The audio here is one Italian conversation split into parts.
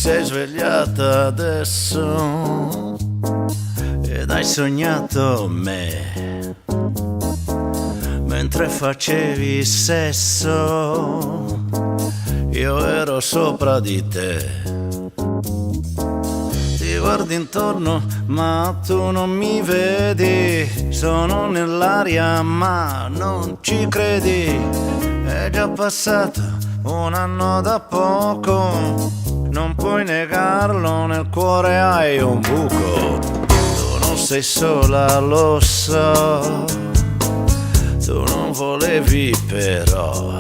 sei svegliata adesso ed hai sognato me mentre facevi sesso, io ero sopra di te. Ti guardi intorno ma tu non mi vedi, sono nell'aria ma non ci credi. È già passato un anno da poco, non puoi negarlo, nel cuore hai un buco. Tu non sei sola, lo so, tu non volevi però,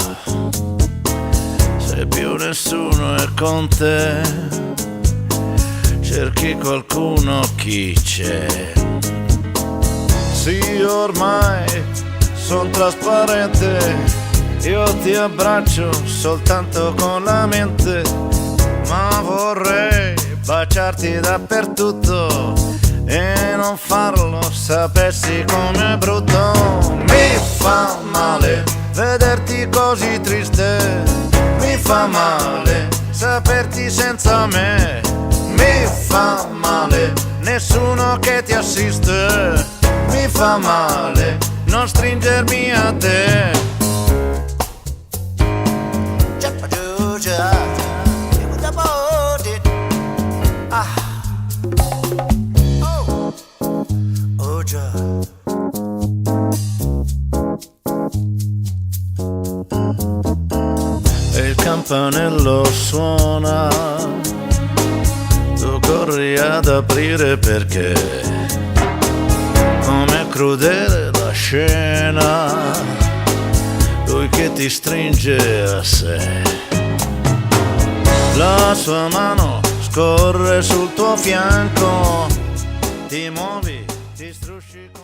se più nessuno è con te, cerchi qualcuno, chi c'è? Sì, ormai sono trasparente, io ti abbraccio soltanto con la mente, ma vorrei baciarti dappertutto e non farlo sapessi com'è brutto. Mi fa male vederti così triste, mi fa male saperti senza me, mi fa male nessuno che ti assiste, mi fa male non stringermi a te. E il campanello suona, tu corri ad aprire perché com'è crudele la scena, lui che ti stringe a sé, la sua mano scorre sul tuo fianco, ti muovi, ti strusci con